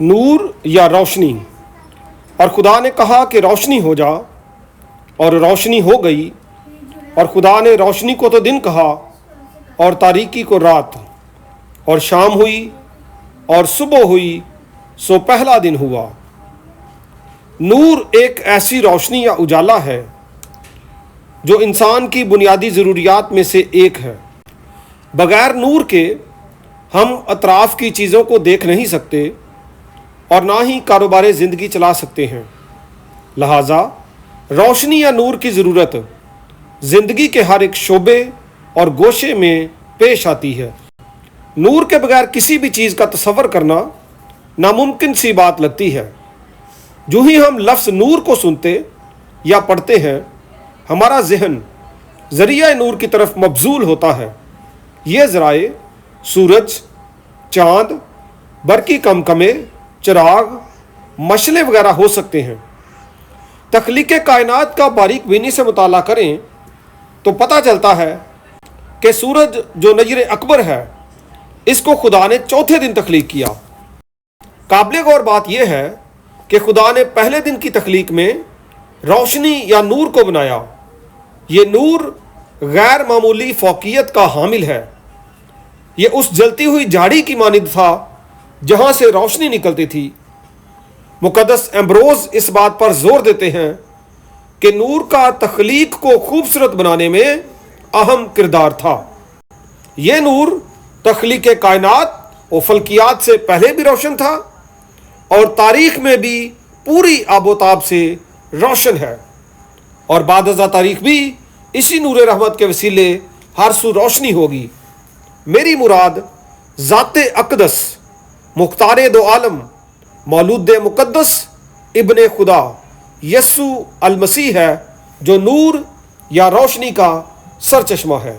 نور یا روشنی؟ اور خدا نے کہا کہ روشنی ہو جا، اور روشنی ہو گئی۔ اور خدا نے روشنی کو تو دن کہا اور تاریکی کو رات، اور شام ہوئی اور صبح ہوئی، سو پہلا دن ہوا۔ نور ایک ایسی روشنی یا اجالا ہے جو انسان کی بنیادی ضروریات میں سے ایک ہے۔ بغیر نور کے ہم اطراف کی چیزوں کو دیکھ نہیں سکتے اور نہ ہی کاروبار زندگی چلا سکتے ہیں۔ لہٰذا روشنی یا نور کی ضرورت زندگی کے ہر ایک شعبے اور گوشے میں پیش آتی ہے۔ نور کے بغیر کسی بھی چیز کا تصور کرنا ناممکن سی بات لگتی ہے۔ جو ہی ہم لفظ نور کو سنتے یا پڑھتے ہیں، ہمارا ذہن ذریعہ نور کی طرف مبذول ہوتا ہے۔ یہ ذرائع سورج، چاند، برقی کمکمے، چراغ، مشعلیں وغیرہ ہو سکتے ہیں۔ تخلیق کائنات کا باریک بینی سے مطالعہ کریں تو پتہ چلتا ہے کہ سورج جو نجر اکبر ہے، اس کو خدا نے چوتھے دن تخلیق کیا۔ قابل غور بات یہ ہے کہ خدا نے پہلے دن کی تخلیق میں روشنی یا نور کو بنایا۔ یہ نور غیر معمولی فوقیت کا حامل ہے۔ یہ اس جلتی ہوئی جھاڑی کی مانند تھا جہاں سے روشنی نکلتی تھی۔ مقدس امبروز اس بات پر زور دیتے ہیں کہ نور کا تخلیق کو خوبصورت بنانے میں اہم کردار تھا۔ یہ نور تخلیق کائنات و فلکیات سے پہلے بھی روشن تھا اور تاریخ میں بھی پوری آب و تاب سے روشن ہے، اور بعد ازاں تاریخ بھی اسی نور رحمت کے وسیلے ہر سو روشنی ہوگی۔ میری مراد ذات اقدس، مختار دو عالم، مولود مقدس، ابن خدا یسوع المسیح ہے، جو نور یا روشنی کا سرچشمہ ہے۔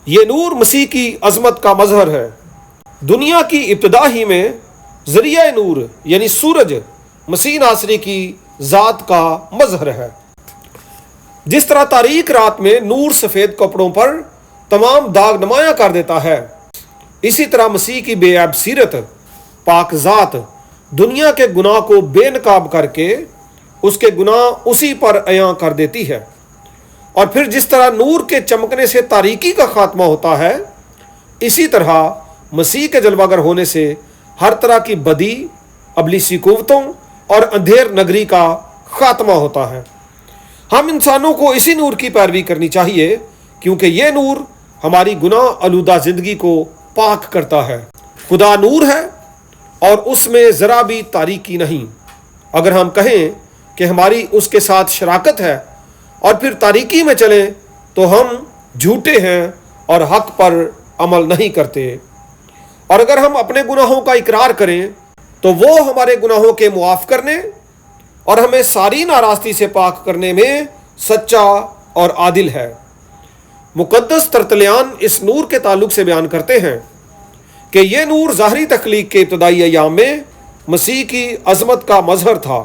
یہ نور مسیح کی عظمت کا مظہر ہے۔ دنیا کی ابتدا ہی میں ذریعہ نور یعنی سورج مسیح ناصری کی ذات کا مظہر ہے۔ جس طرح تاریک رات میں نور سفید کپڑوں پر تمام داغ نمایاں کر دیتا ہے، اسی طرح مسیح کی بے عیب سیرت، پاک ذات دنیا کے گناہ کو بے نقاب کر کے اس کے گناہ اسی پر عیاں کر دیتی ہے۔ اور پھر جس طرح نور کے چمکنے سے تاریکی کا خاتمہ ہوتا ہے، اسی طرح مسیح کے جلوہ گر ہونے سے ہر طرح کی بدی، ابلیسی قوتوں اور اندھیر نگری کا خاتمہ ہوتا ہے۔ ہم انسانوں کو اسی نور کی پیروی کرنی چاہیے، کیونکہ یہ نور ہماری گناہ آلودہ زندگی کو پاک کرتا ہے۔ خدا نور ہے اور اس میں ذرا بھی تاریکی نہیں۔ اگر ہم کہیں کہ ہماری اس کے ساتھ شراکت ہے اور پھر تاریکی میں چلیں تو ہم جھوٹے ہیں اور حق پر عمل نہیں کرتے۔ اور اگر ہم اپنے گناہوں کا اقرار کریں تو وہ ہمارے گناہوں کے معاف کرنے اور ہمیں ساری ناراستی سے پاک کرنے میں سچا اور عادل ہے۔ مقدس ترتلیان اس نور کے تعلق سے بیان کرتے ہیں کہ یہ نور ظاہری تخلیق کے ابتدائی ایام میں مسیح کی عظمت کا مظہر تھا۔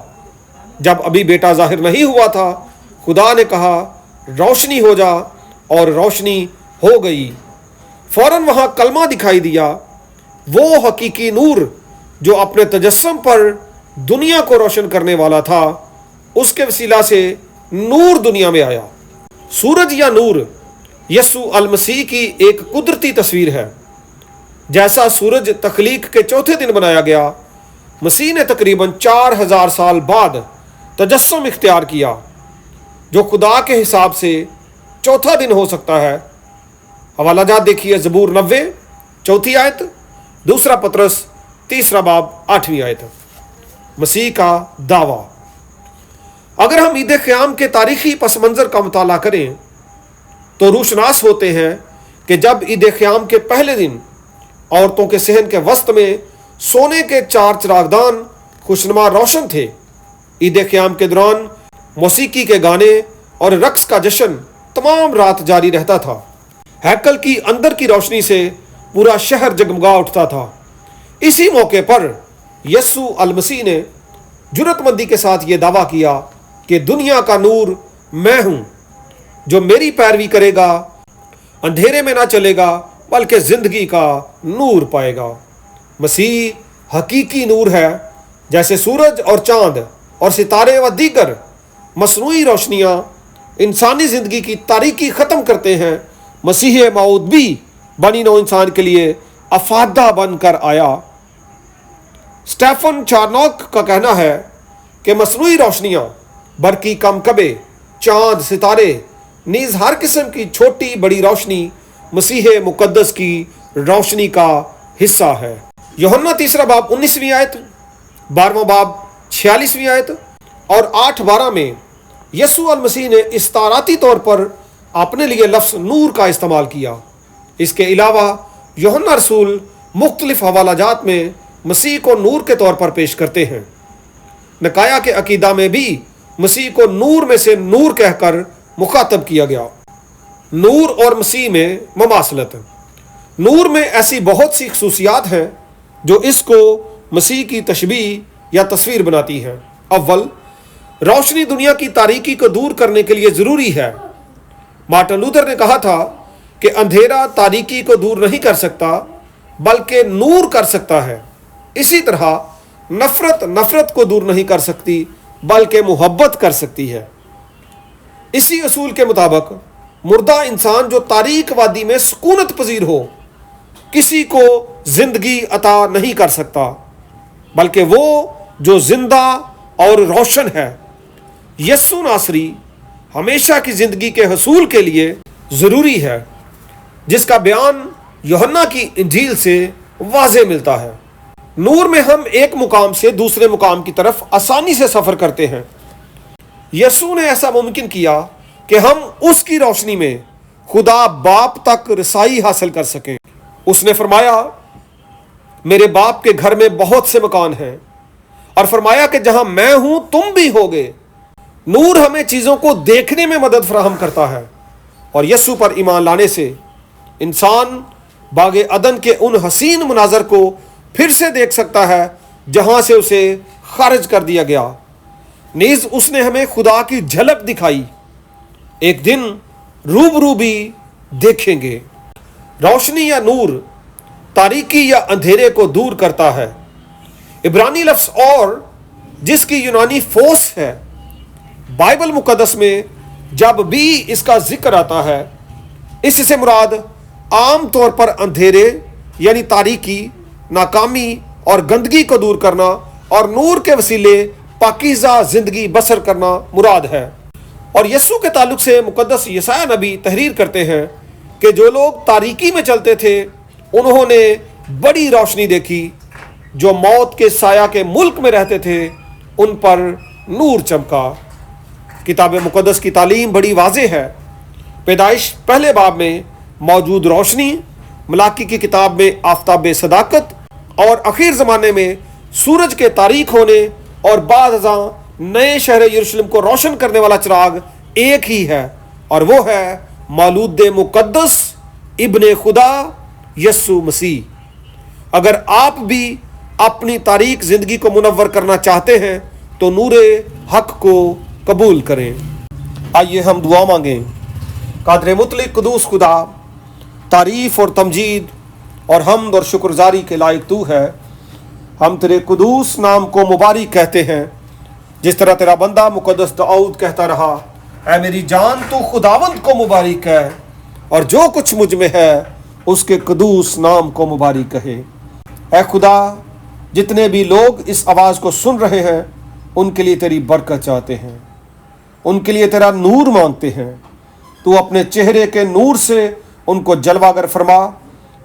جب ابھی بیٹا ظاہر نہیں ہوا تھا، خدا نے کہا روشنی ہو جا، اور روشنی ہو گئی۔ فوراً وہاں کلمہ دکھائی دیا، وہ حقیقی نور جو اپنے تجسم پر دنیا کو روشن کرنے والا تھا، اس کے وسیلہ سے نور دنیا میں آیا۔ سورج یا نور یسوع المسیح کی ایک قدرتی تصویر ہے۔ جیسا سورج تخلیق کے چوتھے دن بنایا گیا، مسیح نے تقریباً 4000 سال بعد تجسم اختیار کیا، جو خدا کے حساب سے چوتھا دن ہو سکتا ہے۔ حوالہ جات دیکھیے زبور 90 چوتھی آیت، دوسرا پطرس تیسرا باب 8ویں آیت۔ مسیح کا دعویٰ۔ اگر ہم عید قیام کے تاریخی پس منظر کا مطالعہ کریں تو روشناس ہوتے ہیں کہ جب عید قیام کے پہلے دن عورتوں کے صحن کے وسط میں سونے کے 4 چراغدان خوشنما روشن تھے۔ عید قیام کے دوران موسیقی کے گانے اور رقص کا جشن تمام رات جاری رہتا تھا۔ ہیکل کی اندر کی روشنی سے پورا شہر جگمگا اٹھتا تھا۔ اسی موقع پر یسوع المسیح نے جرأت مندی کے ساتھ یہ دعویٰ کیا کہ دنیا کا نور میں ہوں، جو میری پیروی کرے گا اندھیرے میں نہ چلے گا بلکہ زندگی کا نور پائے گا۔ مسیح حقیقی نور ہے، جیسے سورج اور چاند اور ستارے و دیگر مصنوعی روشنیاں انسانی زندگی کی تاریکی ختم کرتے ہیں، مسیح موعود بھی بنی نوع انسان کے لیے افادہ بن کر آیا۔ اسٹیفن چارنوک کا کہنا ہے کہ مصنوعی روشنیاں، برقی کمکبے، چاند، ستارے، نیز ہر قسم کی چھوٹی بڑی روشنی مسیح مقدس کی روشنی کا حصہ ہے۔ یوحنا 3 باب 19ویں آیت، 12واں باب 46ویں آیت اور 8:12 میں یسوع المسیح نے استعاراتی طور پر اپنے لیے لفظ نور کا استعمال کیا۔ اس کے علاوہ یوحنا رسول مختلف حوالہ جات میں مسیح کو نور کے طور پر پیش کرتے ہیں۔ نقایا کے عقیدہ میں بھی مسیح کو نور میں سے نور کہہ کر مخاطب کیا گیا۔ نور اور مسیح میں مماثلت۔ نور میں ایسی بہت سی خصوصیات ہیں جو اس کو مسیح کی تشبیہ یا تصویر بناتی ہیں۔ اول، روشنی دنیا کی تاریکی کو دور کرنے کے لیے ضروری ہے۔ مارٹن لوتھر نے کہا تھا کہ اندھیرا تاریکی کو دور نہیں کر سکتا بلکہ نور کر سکتا ہے۔ اسی طرح نفرت کو دور نہیں کر سکتی بلکہ محبت کر سکتی ہے۔ اسی اصول کے مطابق مردہ انسان جو تاریک وادی میں سکونت پذیر ہو کسی کو زندگی عطا نہیں کر سکتا، بلکہ وہ جو زندہ اور روشن ہے، یسوع ناصری، ہمیشہ کی زندگی کے حصول کے لیے ضروری ہے، جس کا بیان یوحنا کی انجیل سے واضح ملتا ہے۔ نور میں ہم ایک مقام سے دوسرے مقام کی طرف آسانی سے سفر کرتے ہیں۔ یسوع نے ایسا ممکن کیا کہ ہم اس کی روشنی میں خدا باپ تک رسائی حاصل کر سکیں۔ اس نے فرمایا، میرے باپ کے گھر میں بہت سے مکان ہیں، اور فرمایا کہ جہاں میں ہوں تم بھی ہوگے۔ نور ہمیں چیزوں کو دیکھنے میں مدد فراہم کرتا ہے، اور یسوع پر ایمان لانے سے انسان باغ عدن کے ان حسین مناظر کو پھر سے دیکھ سکتا ہے جہاں سے اسے خارج کر دیا گیا۔ نیز اس نے ہمیں خدا کی جھلک دکھائی، ایک دن روبرو بھی دیکھیں گے۔ روشنی یا نور تاریکی یا اندھیرے کو دور کرتا ہے۔ عبرانی لفظ اور جس کی یونانی فوس ہے، بائبل مقدس میں جب بھی اس کا ذکر آتا ہے، اس سے مراد عام طور پر اندھیرے یعنی تاریکی، ناکامی اور گندگی کو دور کرنا اور نور کے وسیلے پاکیزہ زندگی بسر کرنا مراد ہے۔ اور یسوع کے تعلق سے مقدس یسایہ نبی تحریر کرتے ہیں کہ جو لوگ تاریکی میں چلتے تھے انہوں نے بڑی روشنی دیکھی، جو موت کے سایہ کے ملک میں رہتے تھے ان پر نور چمکا۔ کتاب مقدس کی تعلیم بڑی واضح ہے۔ پیدائش پہلے باب میں موجود روشنی، ملاکی کی کتاب میں آفتاب صداقت، اور اخیر زمانے میں سورج کے تاریک ہونے اور بعد ازاں نئے شہر یروشلم کو روشن کرنے والا چراغ ایک ہی ہے، اور وہ ہے مولود مقدس ابن خدا یسوع مسیح۔ اگر آپ بھی اپنی تاریک زندگی کو منور کرنا چاہتے ہیں تو نور حق کو قبول کریں۔ آئیے ہم دعا مانگیں۔ قادر مطلق قدوس خدا، تعریف اور تمجید اور حمد اور شکرگزاری کے لائق تو ہے۔ ہم تیرے قدوس نام کو مبارک کہتے ہیں، جس طرح تیرا بندہ مقدس داؤد کہتا رہا، اے میری جان تو خداوند کو مبارک ہے، اور جو کچھ مجھ میں ہے اس کے قدوس نام کو مبارک کہے۔ اے خدا، جتنے بھی لوگ اس آواز کو سن رہے ہیں ان کے لیے تیری برکت چاہتے ہیں، ان کے لیے تیرا نور مانگتے ہیں۔ تو اپنے چہرے کے نور سے ان کو جلوہ گر فرما،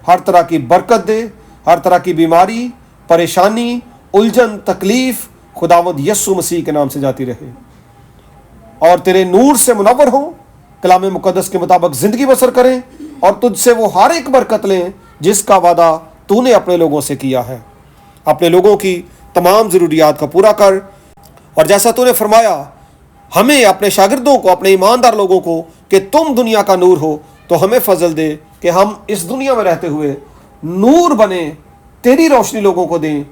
ہر طرح کی برکت دے، ہر طرح کی بیماری، پریشانی، الجھن، تکلیف خداوند یسوع مسیح کے نام سے جاتی رہے، اور تیرے نور سے منور ہوں، کلام مقدس کے مطابق زندگی بسر کریں، اور تجھ سے وہ ہر ایک برکت لیں جس کا وعدہ تو نے اپنے لوگوں سے کیا ہے۔ اپنے لوگوں کی تمام ضروریات کو پورا کر، اور جیسا تو نے فرمایا ہمیں اپنے شاگردوں کو، اپنے ایماندار لوگوں کو کہ تم دنیا کا نور ہو، تو ہمیں فضل دے کہ ہم اس دنیا میں رہتے ہوئے نور بنیں، تیری روشنی لوگوں کو دیں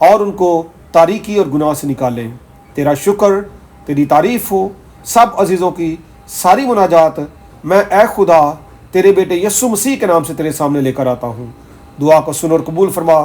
اور ان کو تاریکی اور گناہ سے نکالیں۔ تیرا شکر، تیری تعریف ہو۔ سب عزیزوں کی ساری مناجات میں اے خدا تیرے بیٹے یسوع مسیح کے نام سے تیرے سامنے لے کر آتا ہوں۔ دعا کو سن اور قبول فرما۔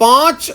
5